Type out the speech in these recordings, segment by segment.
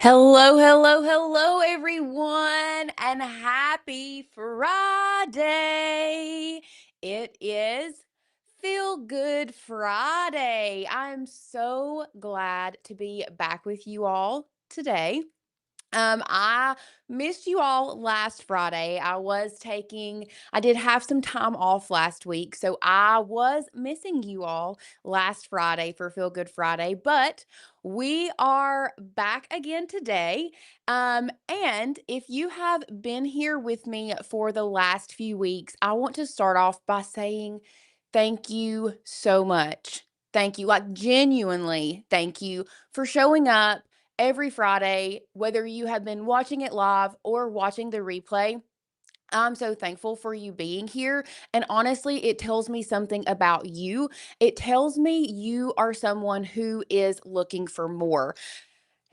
Hello, hello, hello, everyone, and happy Friday. It is Feel Good Friday. I'm so glad to be back with you all today. I missed you all last Friday. I did have some time off last week, so I was missing you all last Friday for Feel Good Friday, but we are back again today. And if you have been here with me for the last few weeks, I want to start off by saying thank you so much. Thank you, like genuinely, thank you for showing up every Friday, whether you have been watching it live or watching the replay. I'm so thankful for you being here. And honestly, it tells me something about you. It tells me you are someone who is looking for more.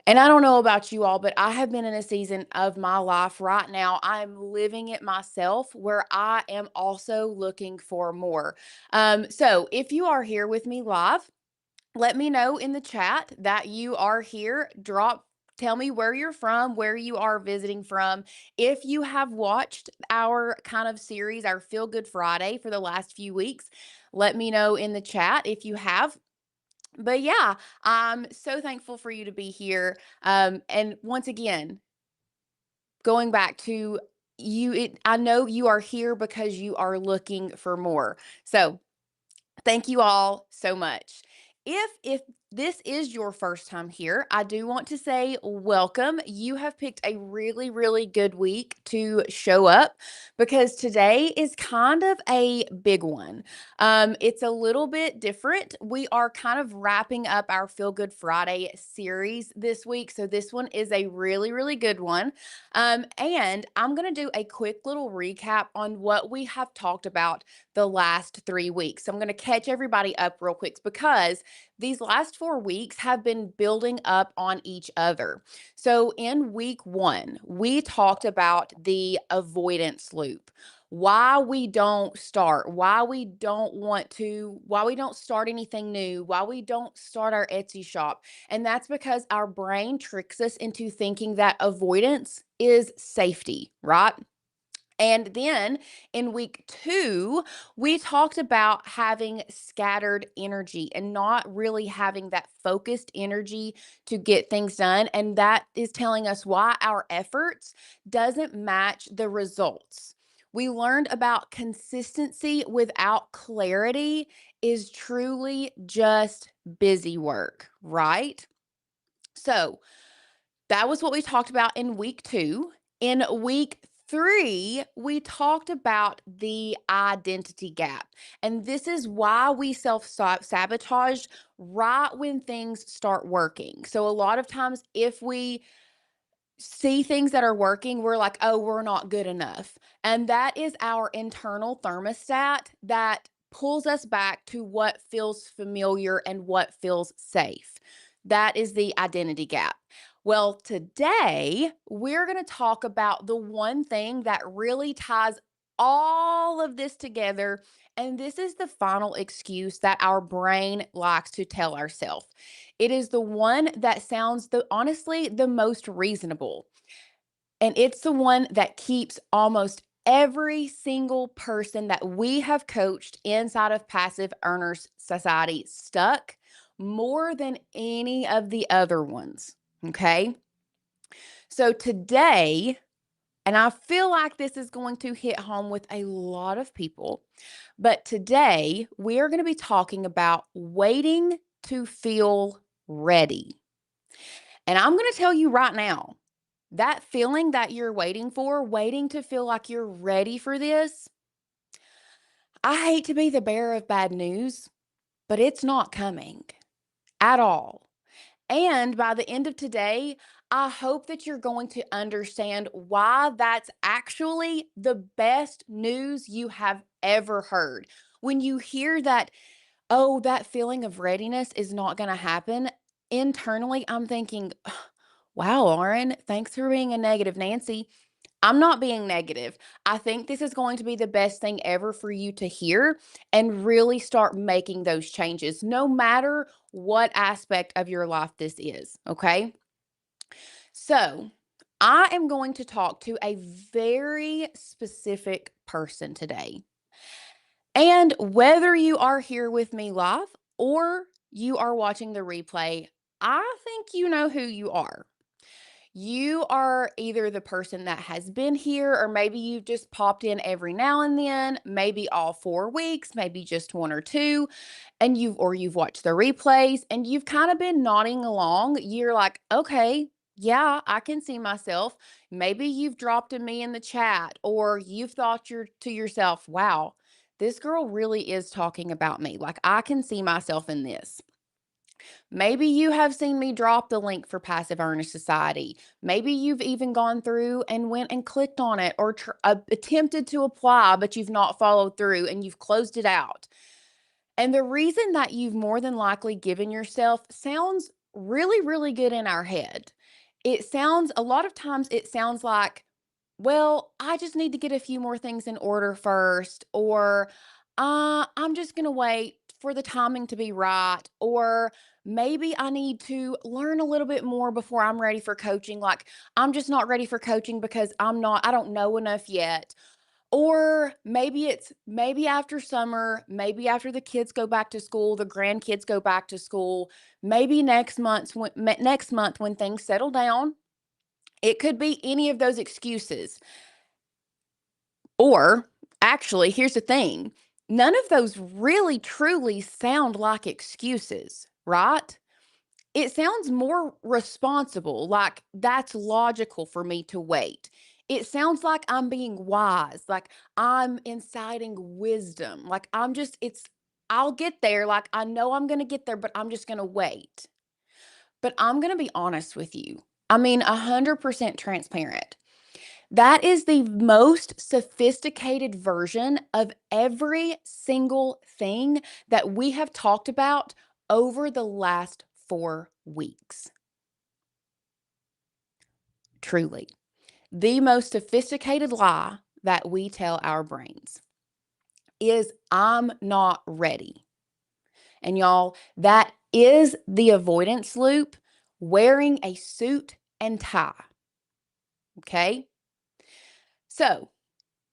And I don't know about you all, but I have been in a season of my life right now. I'm living it myself where I am also looking for more. So if you are here with me live, let me know in the chat that you are here. Tell me where you're from, where you are visiting from. If you have watched our kind of series, our Feel Good Friday for the last few weeks, let me know in the chat if you have. But yeah, I'm so thankful for you to be here. And once again, going back to I know you are here because you are looking for more. So thank you all so much. If this is your first time here, I do want to say welcome. You have picked a really, really good week to show up because today is kind of a big one. It's a little bit different. We are kind of wrapping up our Feel Good Friday series this week. So this one is a really, really good one. And I'm going to do a quick little recap on what we have talked about the last 3 weeks. So I'm going to catch everybody up real quick because these last 4 weeks have been building up on each other. So in week one, we talked about the avoidance loop. Why we don't start, why we don't start anything new, why we don't start our Etsy shop. And that's because our brain tricks us into thinking that avoidance is safety, right? And then in week two, we talked about having scattered energy and not really having that focused energy to get things done. And that is telling us why our efforts doesn't match the results. We learned about consistency without clarity is truly just busy work, right? So, that was what we talked about in week two. In week three, we talked about the identity gap. And this is why we self sabotage right when things start working. So, a lot of times, if we see things that are working, we're like, oh, we're not good enough. And that is our internal thermostat that pulls us back to what feels familiar and what feels safe. That is the identity gap. Well, today we're going to talk about the one thing that really ties all of this together. And this is the final excuse that our brain likes to tell ourselves. It is the one that sounds honestly the most reasonable. And it's the one that keeps almost every single person that we have coached inside of Passive Earners Society stuck more than any of the other ones. Okay. So today, and I feel like this is going to hit home with a lot of people, but today we are going to be talking about waiting to feel ready. And I'm going to tell you right now, that feeling that you're waiting for, waiting to feel like you're ready for this, I hate to be the bearer of bad news, but it's not coming at all. And by the end of today, I hope that you're going to understand why that's actually the best news you have ever heard. When you hear that, oh, that feeling of readiness is not going to happen, internally, I'm thinking, wow, Lauren, thanks for being a negative Nancy. I'm not being negative. I think this is going to be the best thing ever for you to hear and really start making those changes, no matter what aspect of your life this is. Okay. So, I am going to talk to a very specific person today. And whether you are here with me live or you are watching the replay, I think you know who you are. You are either the person that has been here, or maybe you've just popped in every now and then, maybe all 4 weeks, maybe just one or two, and you've watched the replays and you've kind of been nodding along. You're like, okay, yeah, I can see myself. Maybe you've dropped a me in the chat, or you've thought to yourself, wow, this girl really is talking about me. Like, I can see myself in this. Maybe you have seen me drop the link for Passive Earnest Society. Maybe you've even gone through and went and clicked on it, or attempted to apply, but you've not followed through and you've closed it out. And the reason that you've more than likely given yourself sounds really, really good in our head. A lot of times, it sounds like, well, I just need to get a few more things in order first, or I'm just going to wait for the timing to be right, or maybe I need to learn a little bit more before I'm ready for coaching. Like, I'm just not ready for coaching because I don't know enough yet. Or maybe after summer, maybe after the kids go back to school, the grandkids go back to school, maybe next month when things settle down. It could be any of those excuses. Or actually, here's the thing. None of those really truly sound like excuses, right? It sounds more responsible, like that's logical for me to wait. It sounds like I'm being wise, like I'm inciting wisdom, like I'll get there, like I know I'm going to get there, but I'm just going to wait. But I'm going to be honest with you. I mean, 100% transparent. That is the most sophisticated version of every single thing that we have talked about over the last 4 weeks. Truly, the most sophisticated lie that we tell our brains is, I'm not ready. And y'all, that is the avoidance loop, wearing a suit and tie. Okay? So,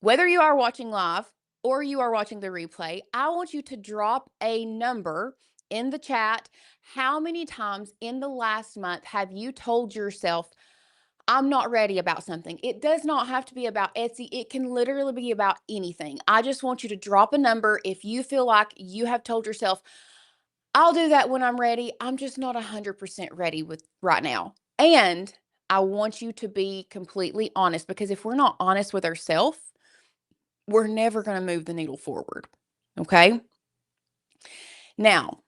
whether you are watching live or you are watching the replay, I want you to drop a number in the chat. How many times in the last month have you told yourself, I'm not ready about something? It does not have to be about Etsy. It can literally be about anything. I just want you to drop a number if you feel like you have told yourself, I'll do that when I'm ready. I'm just not 100% ready with right now. And I want you to be completely honest, because if we're not honest with ourselves, we're never going to move the needle forward. Okay. Now,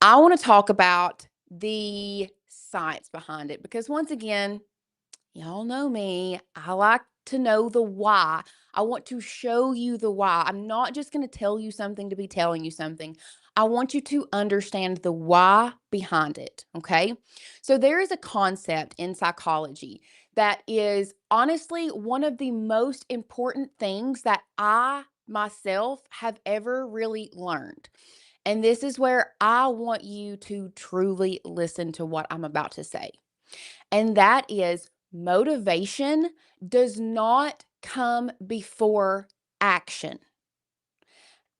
I want to talk about the science behind it, because once again, y'all know me. I like to know the why. I want to show you the why. I'm not just going to tell you something to be telling you something. I want you to understand the why behind it. Okay. So, there is a concept in psychology that is honestly one of the most important things that I myself have ever really learned. And this is where I want you to truly listen to what I'm about to say. And that is, motivation does not come before action.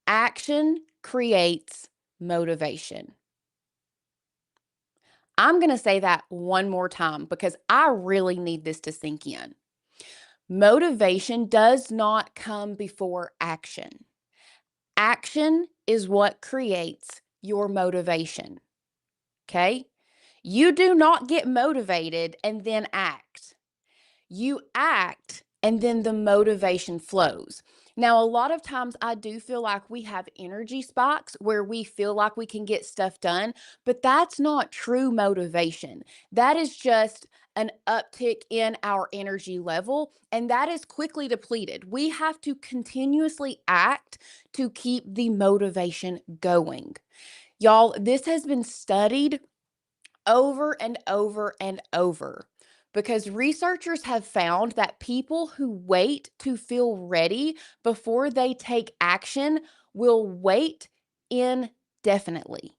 Action creates motivation. I'm going to say that one more time because I really need this to sink in. Motivation does not come before action. Action is what creates your motivation. Okay? You do not get motivated and then act. You act and then the motivation flows. Now, a lot of times I do feel like we have energy spikes where we feel like we can get stuff done, but that's not true motivation. That is just an uptick in our energy level, and that is quickly depleted. We have to continuously act to keep the motivation going. Y'all, this has been studied over and over and over, because researchers have found that people who wait to feel ready before they take action will wait indefinitely.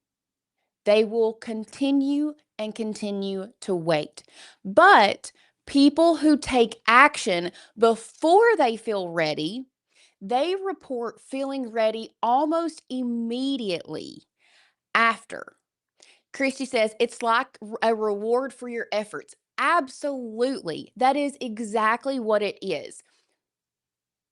They will continue and continue to wait. But people who take action before they feel ready, they report feeling ready almost immediately after. Christy says it's like a reward for your efforts. Absolutely. That is exactly what it is.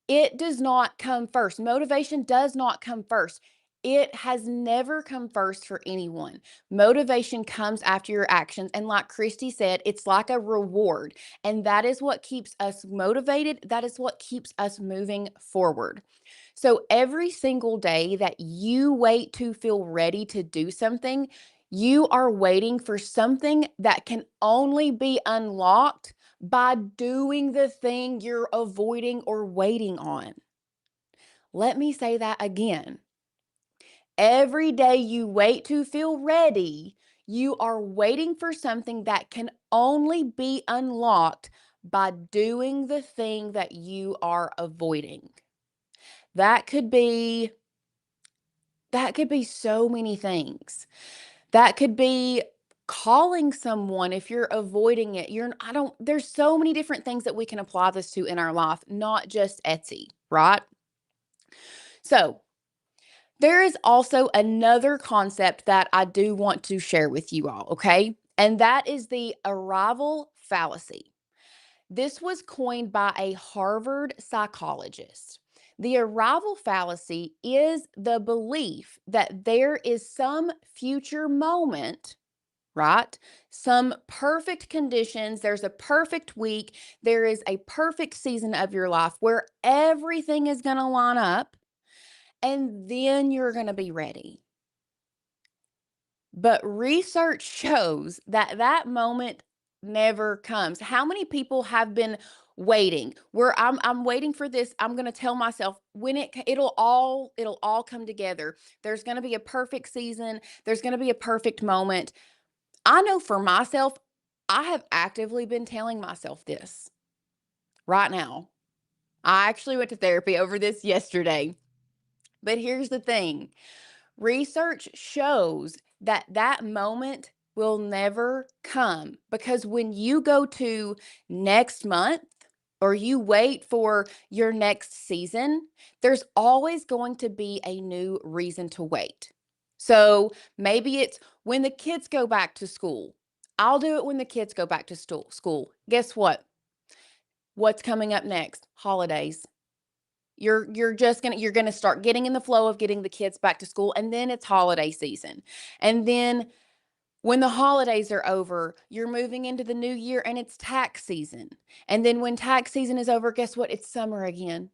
It does not come first. Motivation does not come first. It has never come first for anyone. Motivation comes after your actions. And like Christy said, it's like a reward. And that is what keeps us motivated. That is what keeps us moving forward. So every single day that you wait to feel ready to do something, you are waiting for something that can only be unlocked by doing the thing you're avoiding or waiting on. Let me say that again. Every day you wait to feel ready, you are waiting for something that can only be unlocked by doing the thing that you are avoiding. That could be so many things. That could be calling someone if you're avoiding it. There's so many different things that we can apply this to in our life, not just Etsy, right? So, there is also another concept that I do want to share with you all, okay? And that is the arrival fallacy. This was coined by a Harvard psychologist. The arrival fallacy is the belief that there is some future moment, right? Some perfect conditions. There's a perfect week. There is a perfect season of your life where everything is going to line up, and then you're going to be ready. But research shows that that moment never comes. How many people have been waiting where I'm waiting for this? I'm going to tell myself when it'll all come together. There's going to be a perfect season. There's going to be a perfect moment. I know for myself, I have actively been telling myself this right now. I actually went to therapy over this yesterday. But here's the thing. Research shows that that moment will never come because when you go to next month or you wait for your next season, there's always going to be a new reason to wait. So maybe it's when the kids go back to school. I'll do it when the kids go back to school. Guess what? What's coming up next? Holidays. You're gonna start getting in the flow of getting the kids back to school, and then it's holiday season. And then when the holidays are over, you're moving into the new year and it's tax season. And then when tax season is over, guess what? It's summer again.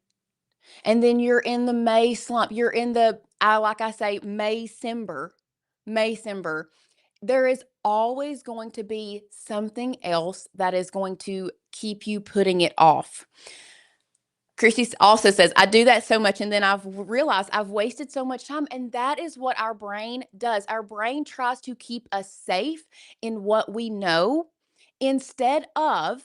And then you're in the May slump. You're in the like I say, Maycember. Maycember. There is always going to be something else that is going to keep you putting it off. Christy also says, I do that so much, and then I've realized I've wasted so much time. And that is what our brain does. Our brain tries to keep us safe in what we know instead of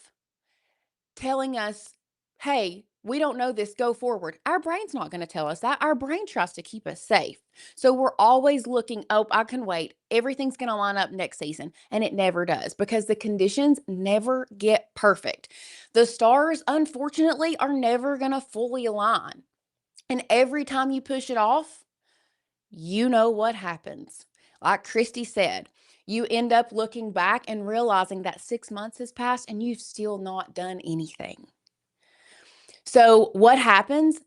telling us, hey, we don't know this, go forward. Our brain's not going to tell us that. Our brain tries to keep us safe. So we're always looking, oh, I can wait. Everything's going to line up next season. And it never does because the conditions never get perfect. The stars, unfortunately, are never going to fully align. And every time you push it off, you know what happens. Like Christy said, you end up looking back and realizing that 6 months has passed and you've still not done anything. So what happens?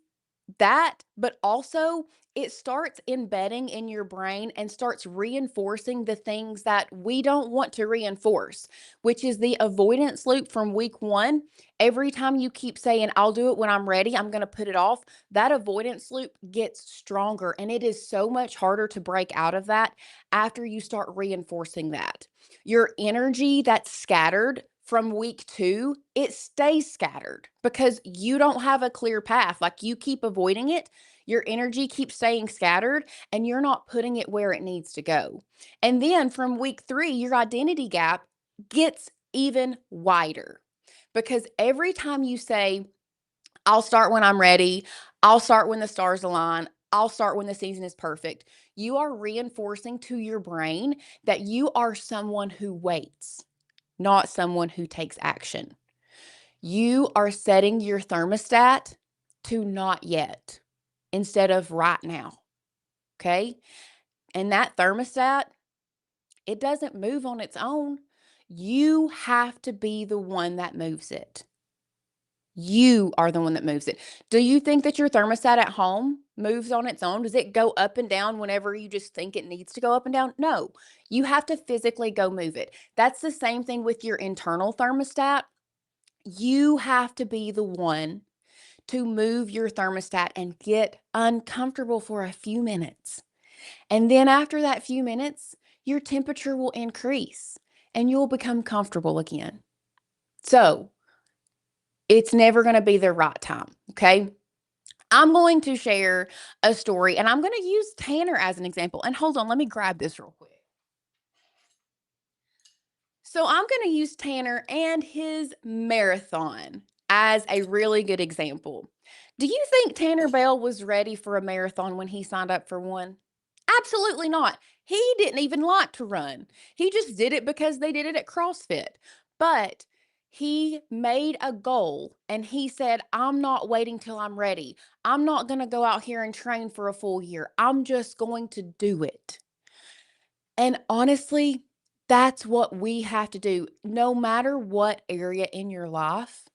But also it starts embedding in your brain and starts reinforcing the things that we don't want to reinforce, which is the avoidance loop from week 1. Every time you keep saying, I'll do it when I'm ready, I'm going to put it off, that avoidance loop gets stronger. And it is so much harder to break out of that after you start reinforcing that. Your energy that's scattered from week 2, it stays scattered because you don't have a clear path. Like you keep avoiding it, your energy keeps staying scattered, and you're not putting it where it needs to go. And then from week 3, your identity gap gets even wider because every time you say, I'll start when I'm ready, I'll start when the stars align, I'll start when the season is perfect, You are reinforcing to your brain that you are someone who waits, not someone who takes action. You are setting your thermostat to not yet instead of right now. Okay. And that thermostat, it doesn't move on its own. You have to be the one that moves it. You are the one that moves it. Do you think that your thermostat at home moves on its own? Does it go up and down whenever you just think it needs to go up and down? No, you have to physically go move it. That's the same thing with your internal thermostat. You have to be the one to move your thermostat and get uncomfortable for a few minutes. And then after that few minutes, your temperature will increase and you'll become comfortable again. So it's never going to be the right time. Okay. I'm going to share a story and I'm going to use Tanner as an example. And hold on, let me grab this real quick. So I'm going to use Tanner and his marathon as a really good example. Do you think Tanner Bell was ready for a marathon when he signed up for one? Absolutely not. He didn't even like to run. He just did it because they did it at CrossFit. But he made a goal and he said, I'm not waiting till I'm ready. I'm not going to go out here and train for a full year. I'm just going to do it. And honestly, that's what we have to do. No matter what area in your life,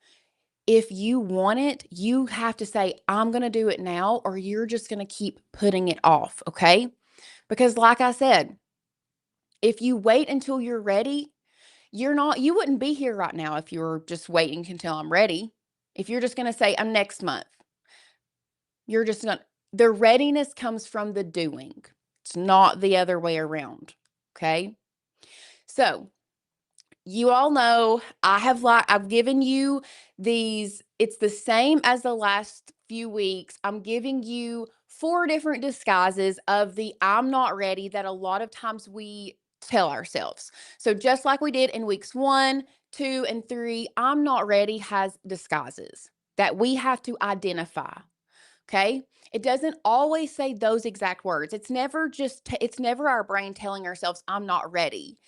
if you want it, you have to say, I'm going to do it now, or you're just going to keep putting it off. Okay. Because, like I said, if you wait until you're ready, you wouldn't be here right now if you were just waiting until I'm ready. If you're just going to say, I'm next month, you're just going to, the readiness comes from the doing. It's not the other way around. Okay. So, you all know I've given you these, it's the same as the last few weeks. I'm giving you 4 different disguises of the I'm not ready that a lot of times we tell ourselves. So just like we did in weeks 1, 2, and 3, I'm not ready has disguises that we have to identify. Okay. It doesn't always say those exact words. It's never our brain telling ourselves, I'm not ready.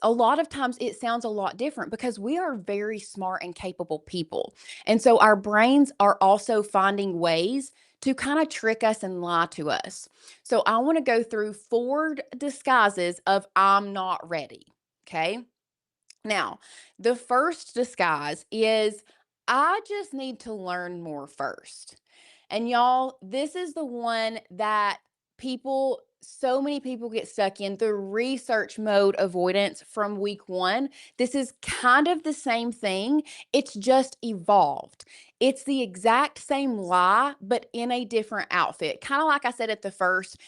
A lot of times it sounds a lot different because we are very smart and capable people. And so our brains are also finding ways to kind of trick us and lie to us. So I want to go through 4 disguises of I'm not ready. Okay. Now, the first disguise is I just need to learn more first. And y'all, this is the one that so many people get stuck in the research mode avoidance from week 1. This is kind of the same thing. It's just evolved. It's the exact same lie, but in a different outfit. Kind of like I said at the first,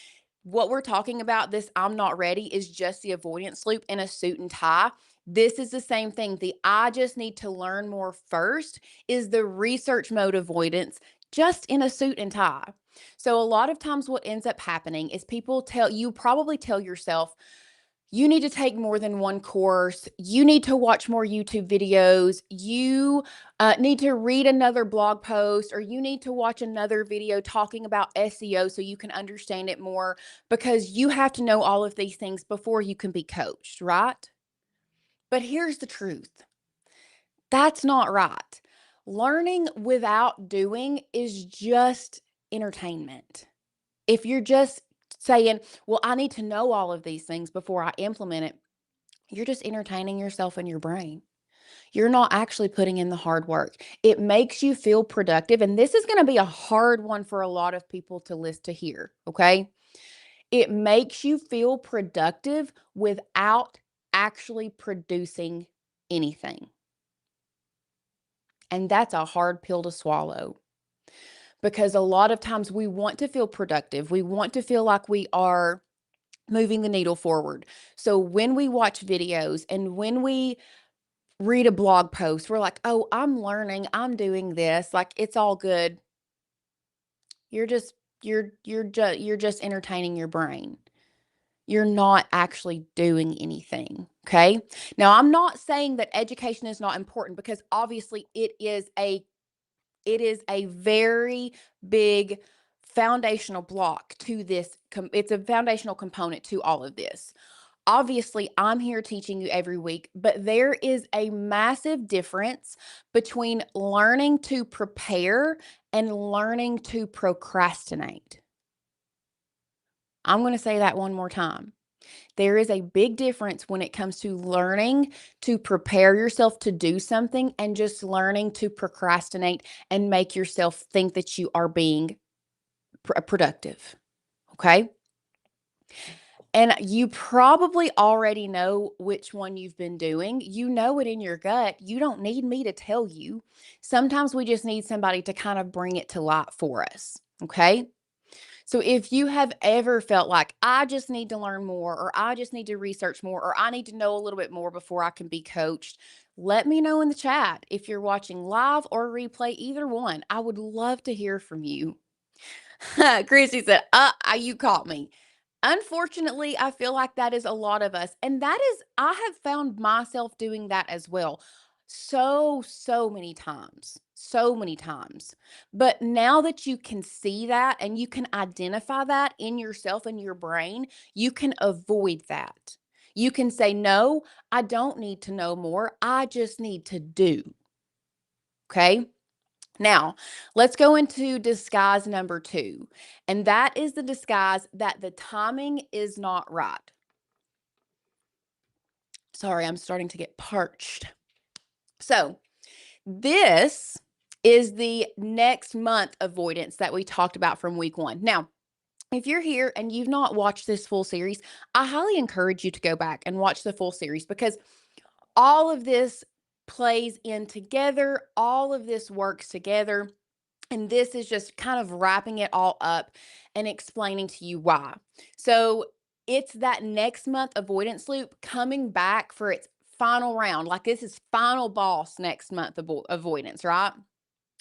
what we're talking about, this I'm not ready, is just the avoidance loop in a suit and tie. This is the same thing. The I just need to learn more first is the research mode avoidance just in a suit and tie. So a lot of times what ends up happening is you probably tell yourself, you need to take more than one course. You need to watch more YouTube videos. You need to read another blog post, or you need to watch another video talking about SEO so you can understand it more, because you have to know all of these things before you can be coached, right? But here's the truth. That's not right. Learning without doing is just entertainment. If you're just saying, well, I need to know all of these things before I implement it, you're just entertaining yourself and your brain. You're not actually putting in the hard work. It makes you feel productive. And this is going to be a hard one for a lot of people to listen to hear. Okay. It makes you feel productive without actually producing anything. And that's a hard pill to swallow, because a lot of times we want to feel productive. We want to feel like we are moving the needle forward. So when we watch videos and when we read a blog post, we're like, oh, I'm learning, I'm doing this, like it's all good. You're just entertaining your brain. You're not actually doing anything. Okay. Now, I'm not saying that education is not important, because obviously it is a very big foundational block to this. It's a foundational component to all of this. Obviously, I'm here teaching you every week, but there is a massive difference between learning to prepare and learning to procrastinate. I'm going to say that one more time. There is a big difference when it comes to learning to prepare yourself to do something and just learning to procrastinate and make yourself think that you are being productive. Okay. And you probably already know which one you've been doing. You know it in your gut. You don't need me to tell you. Sometimes we just need somebody to kind of bring it to light for us. Okay. So if you have ever felt like, I just need to learn more, or I just need to research more, or I need to know a little bit more before I can be coached, let me know in the chat. If you're watching live or replay, either one, I would love to hear from you. Chrissy said, you caught me. Unfortunately, I feel like that is a lot of us. And I have found myself doing that as well. So many times. So many times. But now that you can see that and you can identify that in yourself and your brain, you can avoid that. You can say, no, I don't need to know more. I just need to do. Okay. Now, let's go into disguise number 2. And that is the disguise that the timing is not right. Sorry, I'm starting to get parched. So, this is the next month avoidance that we talked about from week 1. Now, if you're here and you've not watched this full series, I highly encourage you to go back and watch the full series, because all of this plays in together, all of this works together. And this is just kind of wrapping it all up and explaining to you why. So it's that next month avoidance loop coming back for its final round. Like, this is final boss next month avoidance, right?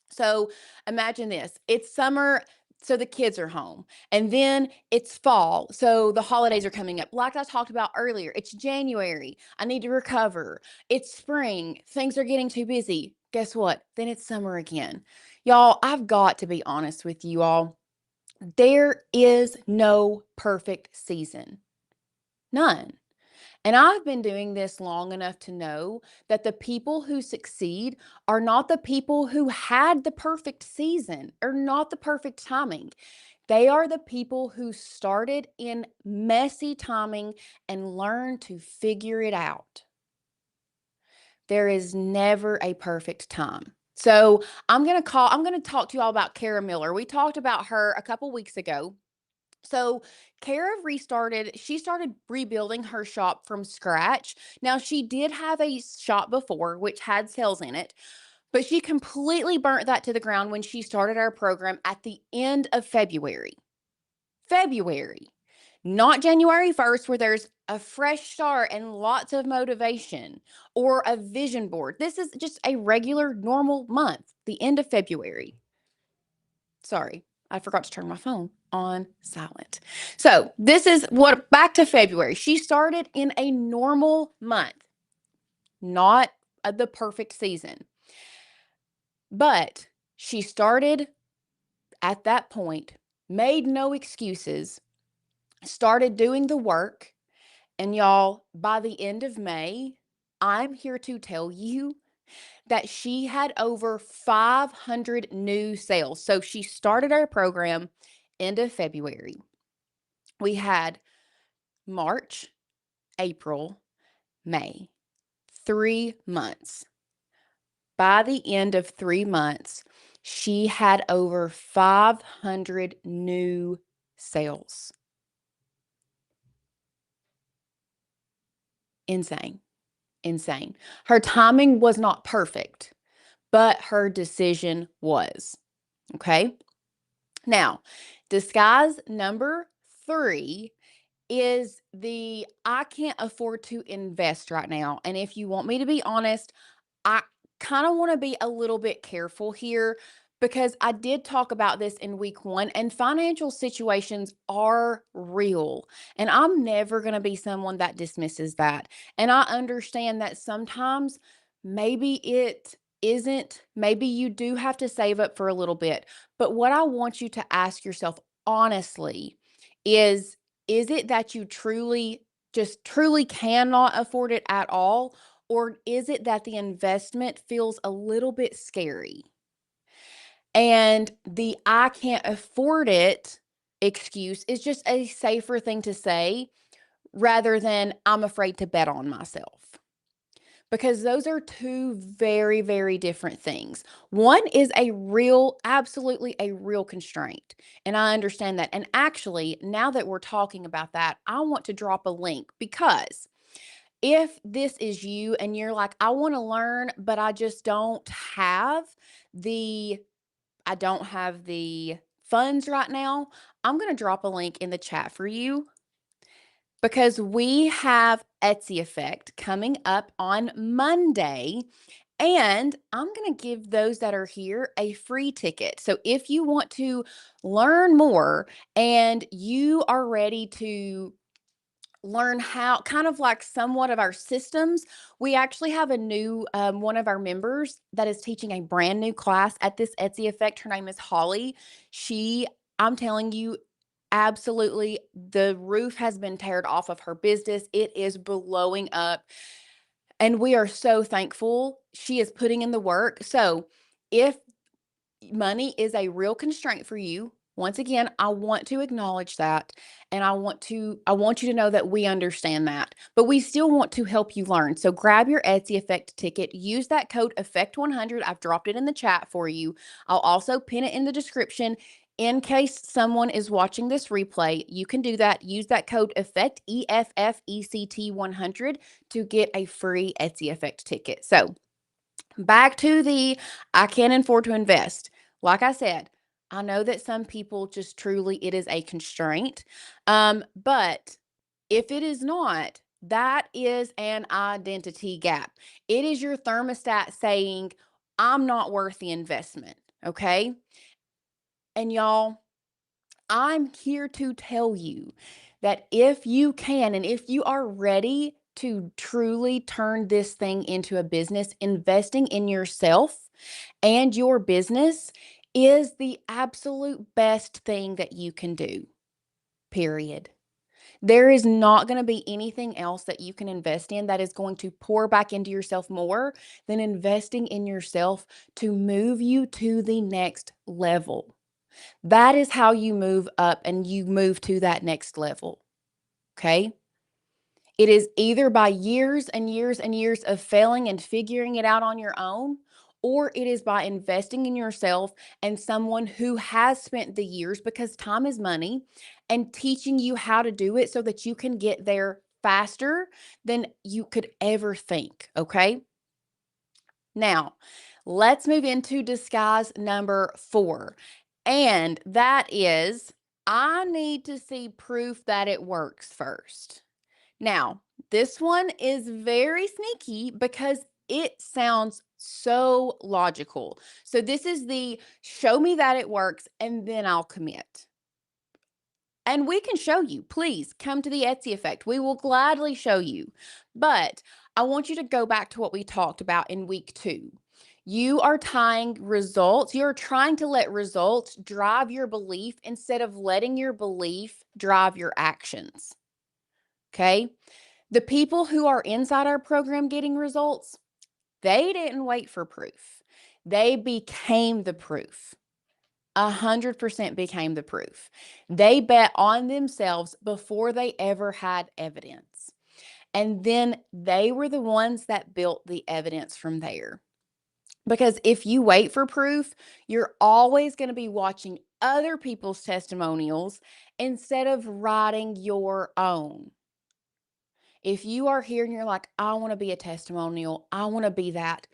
So imagine this. It's summer, so the kids are home. And then it's fall, so the holidays are coming up. Like I talked about earlier, it's January. I need to recover. It's spring. Things are getting too busy. Guess what? Then it's summer again. Y'all, I've got to be honest with you all. There is no perfect season. None. And I've been doing this long enough to know that the people who succeed are not the people who had the perfect season or not the perfect timing. They are the people who started in messy timing and learned to figure it out. There is never a perfect time. So I'm going to talk to you all about Kara Miller. We talked about her a couple weeks ago. So Kara she started rebuilding her shop from scratch. Now, she did have a shop before, which had sales in it, but she completely burnt that to the ground when she started our program at the end of February. February, not January 1st, where there's a fresh start and lots of motivation, or a vision board. This is just a regular, normal month, the end of February. Sorry, I forgot to turn my phone on silent. So this is back to February. She started in a normal month, not the perfect season. But she started at that point, made no excuses, started doing the work. And y'all, by the end of May, I'm here to tell you that she had over 500 new sales. So she started our program end of February. We had March, April, May, 3 months. By the end of 3 months, she had over 500 new sales. Insane. Insane. Her timing was not perfect, but her decision was. Okay. Now, disguise number 3 is I can't afford to invest right now. And if you want me to be honest, I kind of want to be a little bit careful here, because I did talk about this in week 1, and financial situations are real. And I'm never going to be someone that dismisses that. And I understand that sometimes maybe it isn't, maybe you do have to save up for a little bit. But what I want you to ask yourself honestly, is it that you truly cannot afford it at all? Or is it that the investment feels a little bit scary? And the "I can't afford it" excuse is just a safer thing to say rather than "I'm afraid to bet on myself." Because those are two very, very different things. One is absolutely a real constraint. And I understand that. And actually, now that we're talking about that, I want to drop a link because if this is you and you're like, I want to learn, but the I don't have the funds right now, I'm going to drop a link in the chat for you because we have Etsy Effect coming up on Monday. And I'm going to give those that are here a free ticket. So if you want to learn more and you are ready to learn how kind of like somewhat of our systems, we actually have a new one of our members that is teaching a brand new class at this Etsy Effect. Her name is Holly. I'm telling you, absolutely, the roof has been teared off of her business. It is blowing up. And we are so thankful she is putting in the work. So if money is a real constraint for you, once again, I want to acknowledge that and I want you to know that we understand that. But we still want to help you learn. So grab your Etsy Effect ticket, use that code effect100. I've dropped it in the chat for you. I'll also pin it in the description in case someone is watching this replay. You can do that. Use that code effect EFFECT 100 to get a free Etsy Effect ticket. So, back to the I can't afford to invest. Like I said, I know that some people just truly it is a constraint. But if it is not, that is an identity gap. It is your thermostat saying, I'm not worth the investment. Okay. And y'all, I'm here to tell you that if you can and if you are ready to truly turn this thing into a business, investing in yourself and your business is the absolute best thing that you can do, period. There is not going to be anything else that you can invest in that is going to pour back into yourself more than investing in yourself to move you to the next level. That is how you move up and you move to that next level. Okay. It is either by years and years and years of failing and figuring it out on your own, or it is by investing in yourself and someone who has spent the years, because time is money, and teaching you how to do it so that you can get there faster than you could ever think. Okay. Now, let's move into disguise number 4. And that is, I need to see proof that it works first. Now, this one is very sneaky because it sounds so logical. So, this is the show me that it works and then I'll commit. And we can show you. Please come to the Etsy Effect. We will gladly show you. But I want you to go back to what we talked about in week 2. You are tying results. You're trying to let results drive your belief instead of letting your belief drive your actions. Okay. The people who are inside our program getting results, they didn't wait for proof. They became the proof. 100% became the proof. They bet on themselves before they ever had evidence. And then they were the ones that built the evidence from there. Because if you wait for proof, you're always going to be watching other people's testimonials instead of writing your own. If you are here and you're like, I want to be a testimonial, I want to be that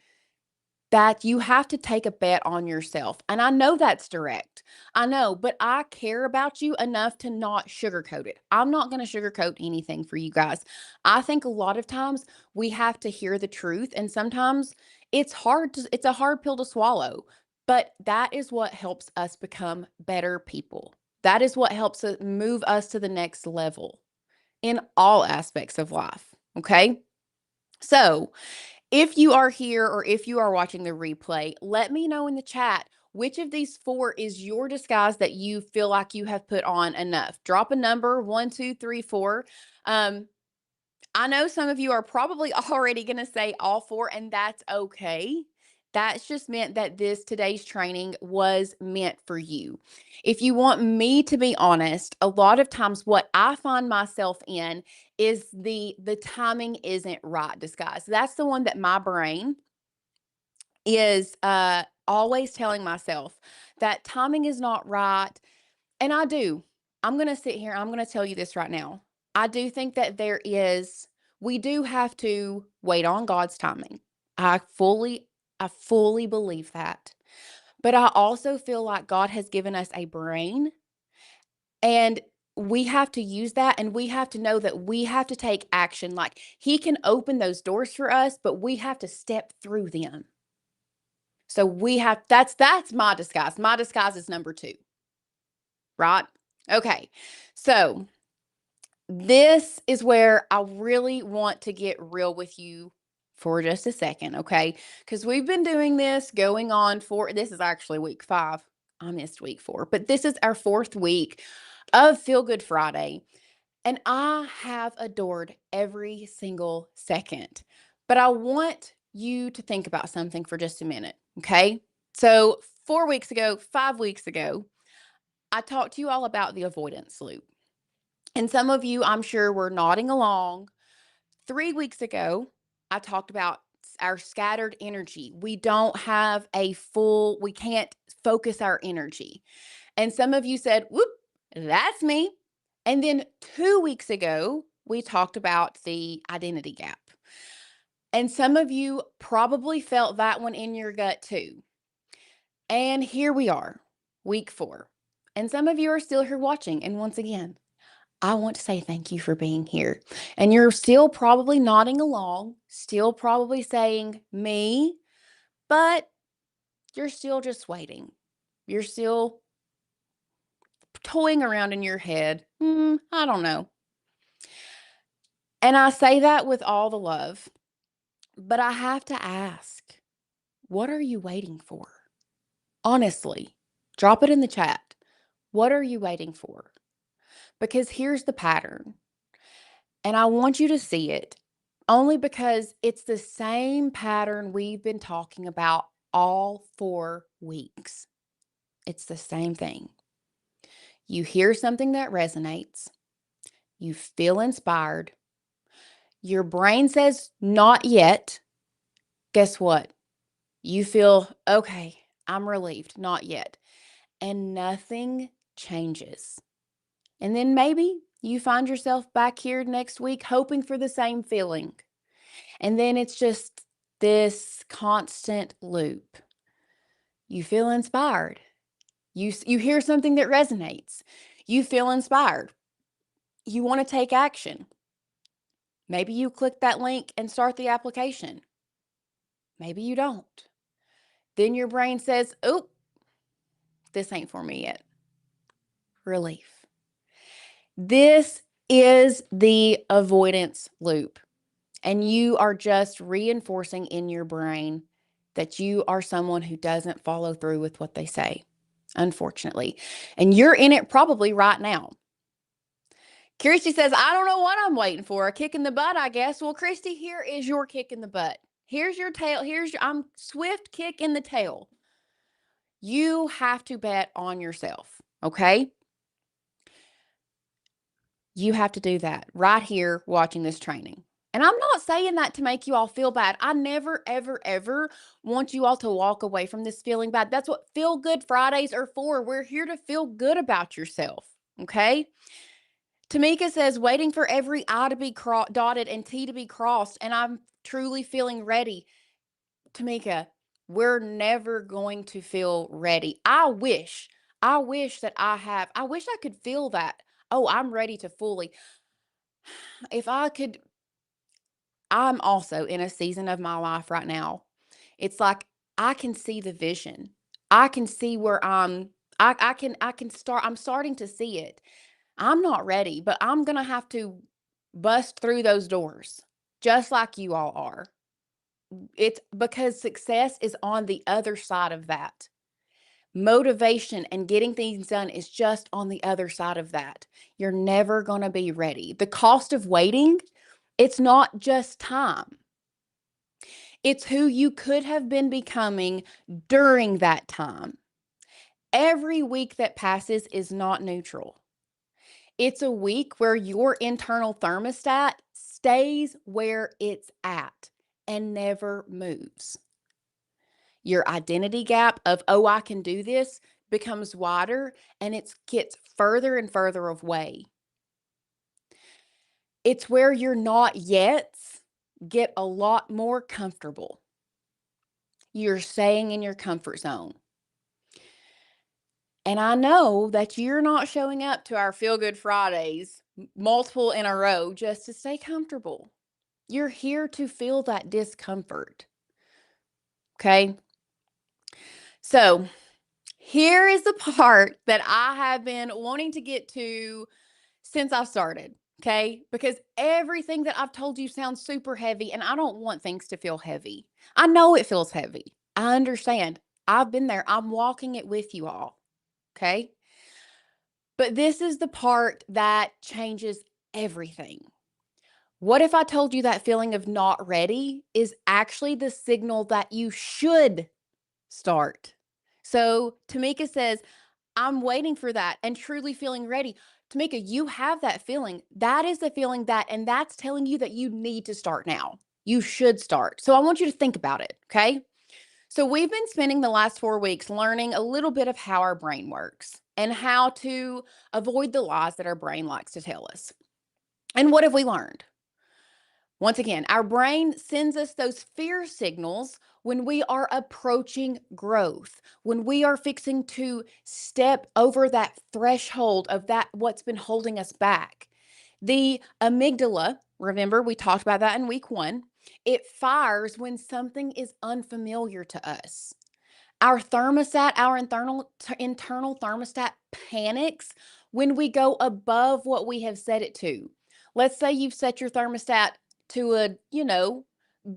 you have to take a bet on yourself. And I know that's direct. I know, but I care about you enough to not sugarcoat it. I'm not going to sugarcoat anything for you guys. I think a lot of times we have to hear the truth, and sometimes it's a hard pill to swallow, but that is what helps us become better people. That is what helps us move us to the next level in all aspects of life. Okay. So, if you are here or if you are watching the replay, let me know in the chat, Which of these four is your disguise that you feel like you have put on enough? Drop a number, 1, 2, 3, 4. I know some of you are probably already going to say all four, and that's okay. That's just meant that today's training was meant for you. If you want me to be honest, a lot of times what I find myself in is the timing isn't right disguise. That's the one that my brain is always telling myself that timing is not right. And I do. I'm going to sit here. I'm going to tell you this right now. I do think that we do have to wait on God's timing. I fully, I fully believe that. But I also feel like God has given us a brain, and we have to use that, and we have to know that we have to take action. Like He can open those doors for us, but we have to step through them. So that's my disguise. My disguise is number 2. Right? Okay. So this is where I really want to get real with you for just a second, okay? Because we've been doing this going on this is actually week 5. I missed week 4, but this is our 4th week of Feel Good Friday. And I have adored every single second. But I want you to think about something for just a minute, okay? So 4 weeks ago, 5 weeks ago, I talked to you all about the avoidance loop. And some of you, I'm sure, were nodding along. 3 weeks ago, I talked about our scattered energy. We can't focus our energy. And some of you said, whoop, that's me. And then 2 weeks ago, we talked about the identity gap. And some of you probably felt that one in your gut too. And here we are, week 4. And some of you are still here watching. And once again, I want to say thank you for being here. And you're still probably nodding along, still probably saying me, but you're still just waiting. You're still toying around in your head. I don't know. And I say that with all the love, but I have to ask, what are you waiting for? Honestly, drop it in the chat. What are you waiting for? Because here's the pattern. And I want you to see it only because it's the same pattern we've been talking about all 4 weeks. It's the same thing. You hear something that resonates, you feel inspired, your brain says, not yet. Guess what? You feel, okay, I'm relieved, not yet. And nothing changes. And then maybe you find yourself back here next week hoping for the same feeling. And then it's just this constant loop. You feel inspired. You hear something that resonates. You feel inspired. You want to take action. Maybe you click that link and start the application. Maybe you don't. Then your brain says, "Oh, this ain't for me yet." Relief. This is the avoidance loop. And you are just reinforcing in your brain that you are someone who doesn't follow through with what they say, unfortunately. And you're in it probably right now. Christy says, I don't know what I'm waiting for. A kick in the butt, I guess. Well, Christy, here is your kick in the butt. Here's your tail. I'm swift kick in the tail. You have to bet on yourself, okay? You have to do that right here watching this training. And I'm not saying that to make you all feel bad. I never, ever, ever want you all to walk away from this feeling bad. That's what Feel Good Fridays are for. We're here to feel good about yourself, okay? Tamika says, waiting for every I to be dotted and T to be crossed, and I'm truly feeling ready. Tamika, we're never going to feel ready. I wish that I wish I could feel that. Oh, I'm ready to fully. If I could, I'm also in a season of my life right now. It's like I can see the vision. I can see where I'm starting to see it. I'm not ready, but I'm going to have to bust through those doors just like you all are. It's because success is on the other side of that. Motivation and getting things done is just on the other side of that. You're never going to be ready. The cost of waiting, it's not just time. It's who you could have been becoming during that time. Every week that passes is not neutral. It's a week where your internal thermostat stays where it's at and never moves. Your identity gap of, oh, I can do this, becomes wider and it gets further and further away. It's where your not yets get a lot more comfortable. You're staying in your comfort zone. And I know that you're not showing up to our Feel Good Fridays, multiple in a row, just to stay comfortable. You're here to feel that discomfort. Okay. So here is the part that I have been wanting to get to since I've started. Okay. Because everything that I've told you sounds super heavy, and I don't want things to feel heavy. I know it feels heavy. I understand. I've been there. I'm walking it with you all. Okay. But this is the part that changes everything. What if I told you that feeling of not ready is actually the signal that you should start? So Tamika says, I'm waiting for that and truly feeling ready. Tamika, you have that feeling. That is the feeling and that's telling you that you need to start now. You should start. So I want you to think about it. Okay. So we've been spending the last 4 weeks learning a little bit of how our brain works and how to avoid the lies that our brain likes to tell us. And what have we learned? Once again, our brain sends us those fear signals when we are approaching growth, when we are fixing to step over that threshold of that what's been holding us back. The amygdala, remember we talked about that in week 1, it fires when something is unfamiliar to us. Our thermostat, our internal thermostat panics when we go above what we have set it to. Let's say you've set your thermostat to a,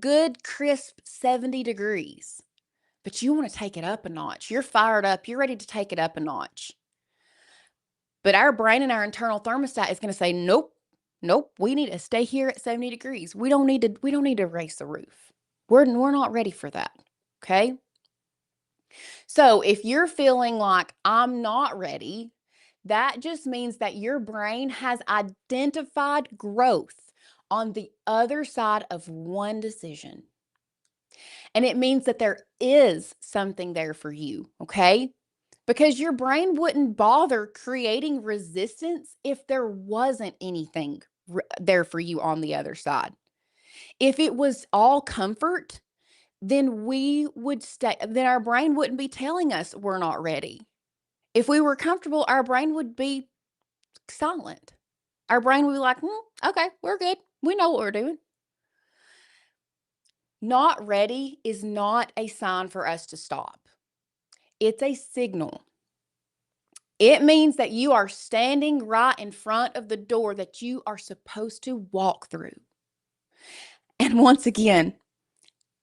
good crisp 70 degrees, but you want to take it up a notch. You're fired up. You're ready to take it up a notch. But our brain and our internal thermostat is going to say, nope, nope, we need to stay here at 70 degrees. We don't need to raise the roof. We're not ready for that. Okay. So if you're feeling like I'm not ready, that just means that your brain has identified growth on the other side of one decision. And it means that there is something there for you, okay? Because your brain wouldn't bother creating resistance if there wasn't anything there for you on the other side. If it was all comfort, then then our brain wouldn't be telling us we're not ready. If we were comfortable, our brain would be silent. Our brain would be like, okay, we're good. We know what we're doing. Not ready is not a sign for us to stop. It's a signal. It means that you are standing right in front of the door that you are supposed to walk through. And once again,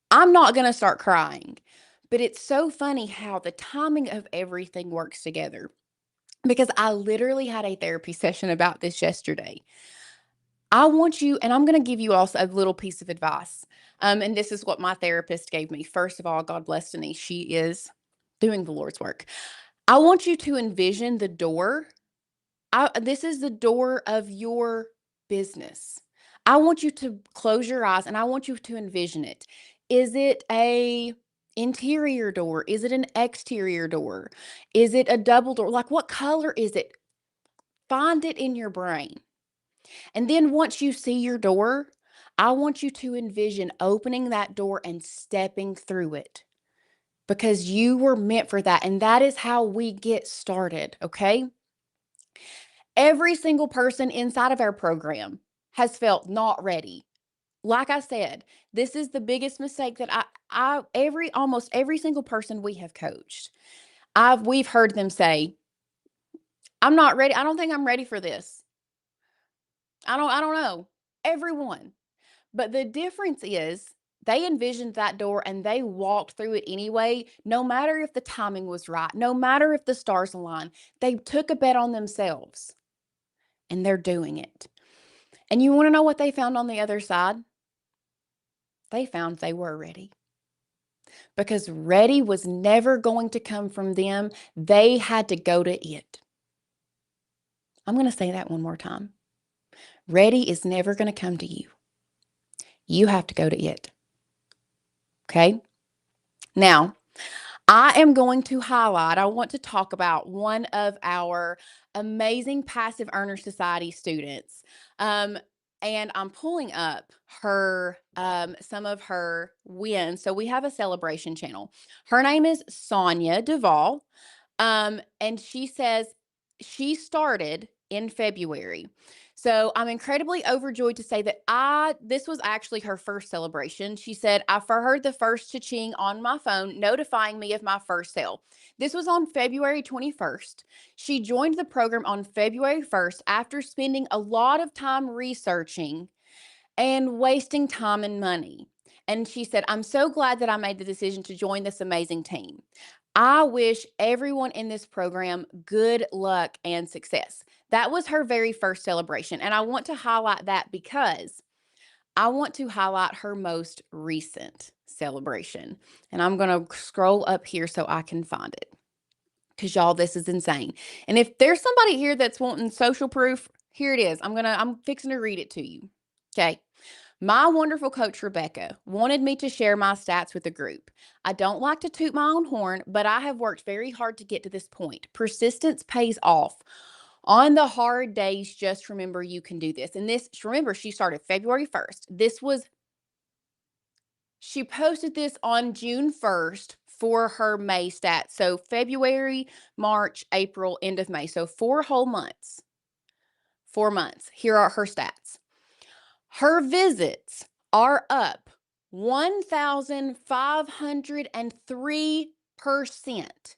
I'm not going to start crying, but it's so funny how the timing of everything works together. Because I literally had a therapy session about this yesterday. I want you, and I'm going to give you also a little piece of advice. And this is what my therapist gave me. First of all, God bless Denise. She is doing the Lord's work. I want you to envision the door. This is the door of your business. I want you to close your eyes and I want you to envision it. Is it a interior door? Is it an exterior door? Is it a double door? Like, what color is it? Find it in your brain. And then once you see your door, I want you to envision opening that door and stepping through it because you were meant for that. And that is how we get started. Okay. Every single person inside of our program has felt not ready. Like I said, this is the biggest mistake that almost every single person we have coached, we've heard them say, I'm not ready. I don't think I'm ready for this. I don't know. Everyone. But the difference is They envisioned that door and they walked through it anyway, no matter if the timing was right, no matter if the stars aligned. They took a bet on themselves and they're doing it. And you want to know what they found on the other side? They found they were ready. Because ready was never going to come from them. They had to go to it. I'm going to say that one more time. Ready is never going to come to you. You have to go to it. Okay? Now, I am going to highlight, I want to talk about one of our amazing Passive Earner Society students. And I'm pulling up her some of her wins. So we have a celebration channel. Her name is Sonia Duvall. And she says she started in February. So I'm incredibly overjoyed to say that this was actually her first celebration. She said, I heard the first cha-ching on my phone notifying me of my first sale. This was on February 21st. She joined the program on February 1st after spending a lot of time researching and wasting time and money. And she said, I'm so glad that I made the decision to join this amazing team. I wish everyone in this program good luck and success. That was her very first celebration. And I want to highlight that because I want to highlight her most recent celebration. And I'm going to scroll up here so I can find it. Because y'all, this is insane. And if there's somebody here that's wanting social proof, here it is. I'm fixing to read it to you. Okay. My wonderful coach, Rebecca, wanted me to share my stats with the group. I don't like to toot my own horn, but I have worked very hard to get to this point. Persistence pays off. On the hard days, just remember you can do this. And remember, she started February 1st. She posted this on June 1st for her May stats. So February, March, April, end of May. So 4 whole months. 4 months. Here are her stats. Her visits are up 1,503%.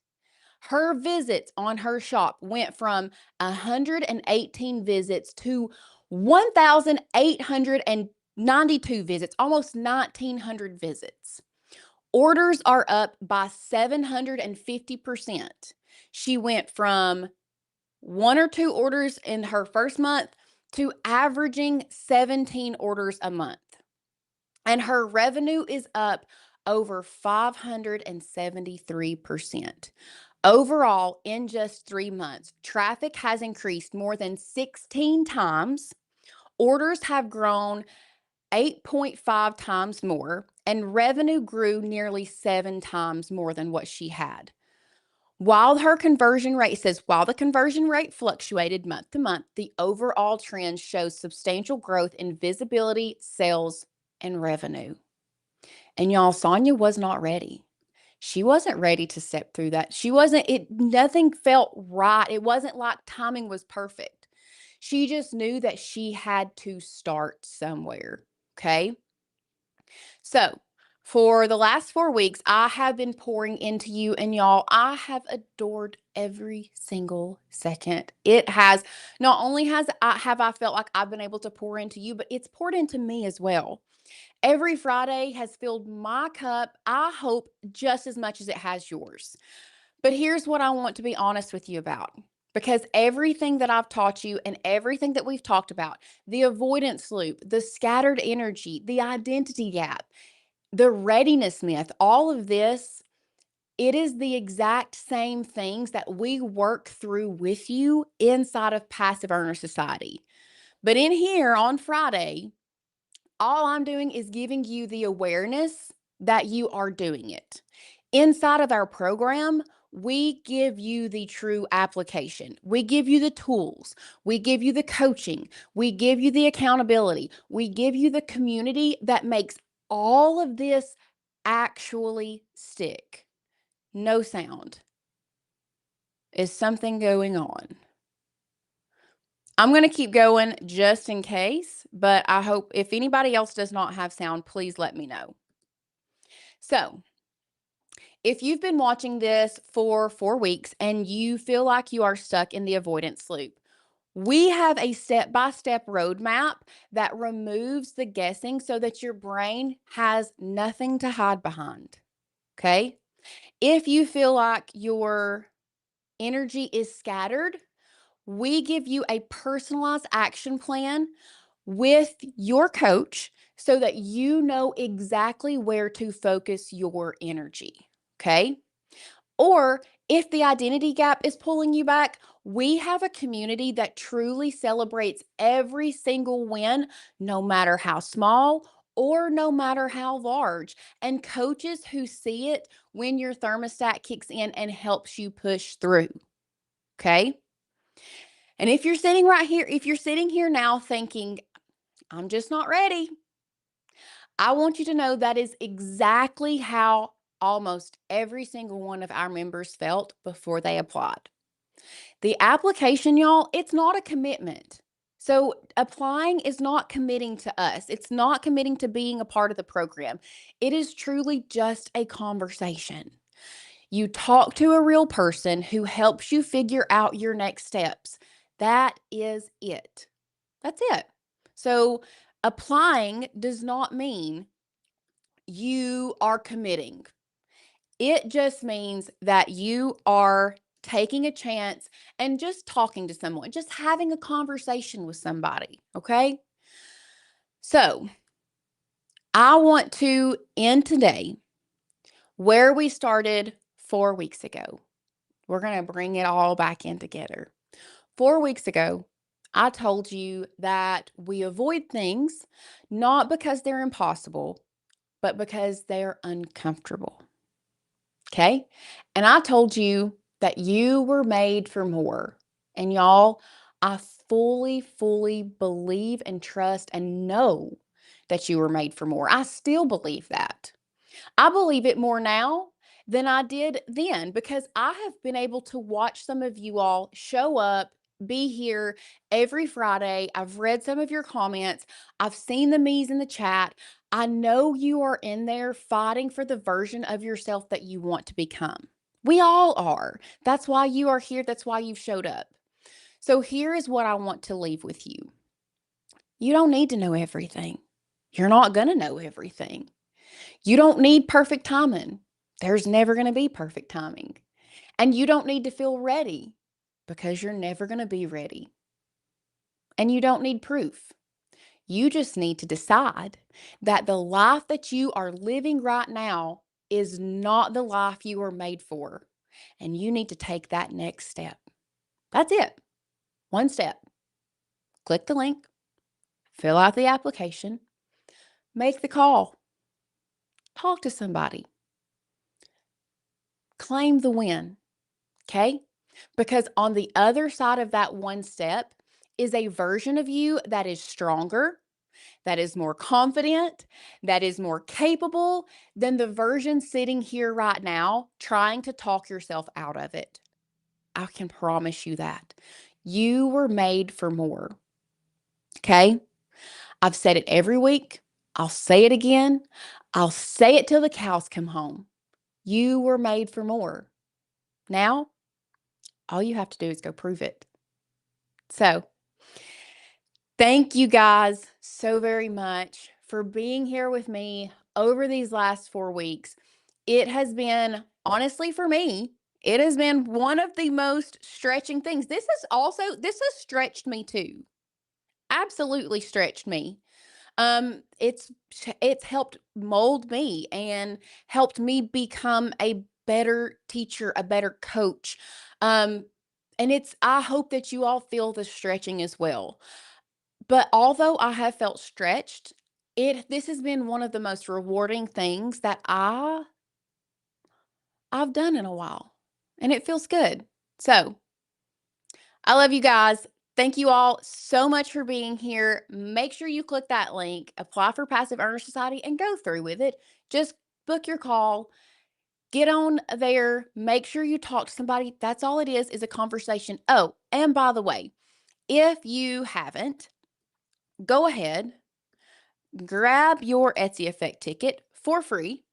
Her visits on her shop went from 118 visits to 1,892 visits, almost 1,900 visits. Orders are up by 750%. She went from 1 or 2 orders in her first month to averaging 17 orders a month. And her revenue is up over 573%. Overall, in just 3 months, traffic has increased more than 16 times. Orders have grown 8.5 times more, and revenue grew nearly 7 times more than what she had. While the conversion rate fluctuated month to month, the overall trend shows substantial growth in visibility, sales, and revenue. And y'all, Sonia was not ready. She wasn't ready to step through that. Nothing felt right. It wasn't like timing was perfect. She just knew that she had to start somewhere. Okay. So, for the last 4 weeks, I have been pouring into you, and y'all, I have adored every single second. It has not only have I felt like I've been able to pour into you, but it's poured into me as well. Every Friday has filled my cup, I hope, just as much as it has yours. But here's what I want to be honest with you about. Because everything that I've taught you and everything that we've talked about, the avoidance loop, the scattered energy, the identity gap, the readiness myth, all of this, it is the exact same things that we work through with you inside of Passive Earner Society. But in here on Friday, all I'm doing is giving you the awareness that you are doing it. Inside of our program, we give you the true application. We give you the tools. We give you the coaching. We give you the accountability. We give you the community that makes all of this actually stick. No sound. Is something going on? I'm going to keep going just in case, but I hope if anybody else does not have sound, please let me know. So, if you've been watching this for 4 weeks and you feel like you are stuck in the avoidance loop, We have a step-by-step roadmap that removes the guessing so that your brain has nothing to hide behind. Okay? If you feel like your energy is scattered, we give you a personalized action plan with your coach so that you know exactly where to focus your energy. Okay? Or if the identity gap is pulling you back, we have a community that truly celebrates every single win, no matter how small or no matter how large, and coaches who see it when your thermostat kicks in and helps you push through. Okay. And if you're sitting right here, if you're sitting here now thinking, I'm just not ready, I want you to know that is exactly how almost every single one of our members felt before they applied. The application, y'all, it's not a commitment. So, applying is not committing to us. It's not committing to being a part of the program. It is truly just a conversation. You talk to a real person who helps you figure out your next steps. That is it. That's it. So, applying does not mean you are committing. It just means that you are taking a chance and just talking to someone, just having a conversation with somebody. Okay. So I want to end today where we started 4 weeks ago. We're going to bring it all back in together. 4 weeks ago, I told you that we avoid things not because they're impossible, but because they're uncomfortable. Okay. And I told you that you were made for more. And y'all, I fully believe and trust and know that you were made for more. I still believe that. I believe it more now than I did then because I have been able to watch some of you all show up, be here every Friday. I've read some of your comments. I've seen the me's in the chat. I know you are in there fighting for the version of yourself that you want to become. We all are. That's why you are here. That's why you've showed up. So here is what I want to leave with you. You don't need to know everything. You're not going to know everything. You don't need perfect timing. There's never going to be perfect timing. And you don't need to feel ready because you're never going to be ready. And you don't need proof. You just need to decide that the life that you are living right now is not the life you were made for. And you need to take that next step. That's it. One step. Click the link, fill out the application, make the call, talk to somebody, claim the win. Okay? Because on the other side of that one step is a version of you that is stronger, that is more confident, that is more capable than the version sitting here right now trying to talk yourself out of it. I can promise you that. You were made for more. Okay? I've said it every week. I'll say it again. I'll say it till the cows come home. You were made for more. Now, all you have to do is go prove it. So, thank you guys so very much for being here with me over these last 4 weeks. It has been, honestly, for me, it has been one of the most stretching things. This has stretched me too. Absolutely stretched me. It's helped mold me and helped me become a better teacher, a better coach. Um, and I hope that you all feel the stretching as well. But although I have felt stretched, this has been one of the most rewarding things that I've done in a while. And it feels good. So, I love you guys. Thank you all so much for being here. Make sure you click that link, apply for Passive Earner Society, and go through with it. Just book your call, get on there, make sure you talk to somebody. That's all it is a conversation. Oh, and by the way, if you haven't, go ahead, grab your Etsy Effect ticket for free.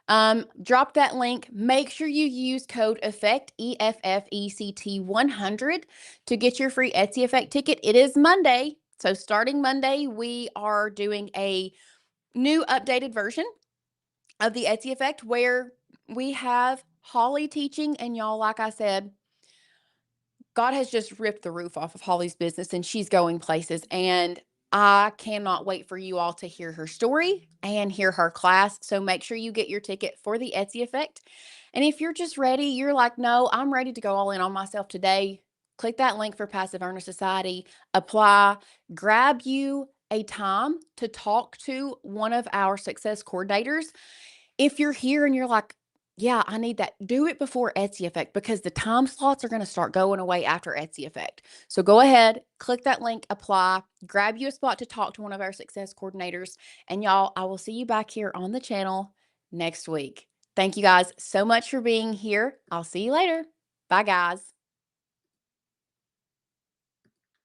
Drop that link. Make sure you use code EFFECT, EFFECT 100 to get your free Etsy Effect ticket. It is Monday. So starting Monday, we are doing a new updated version of the Etsy Effect where we have Holly teaching. And y'all, like I said, God has just ripped the roof off of Holly's business and she's going places. And I cannot wait for you all to hear her story and hear her class. So make sure you get your ticket for the Etsy Effect. And if you're just ready, you're like, no, I'm ready to go all in on myself today. Click that link for Passive Earner Society, apply, grab you a time to talk to one of our success coordinators. If you're here and you're like, yeah, I need that, do it before Etsy Effect because the time slots are going to start going away after Etsy Effect. So go ahead, click that link, apply, grab you a spot to talk to one of our success coordinators. And y'all, I will see you back here on the channel next week. Thank you guys so much for being here. I'll see you later. Bye, guys.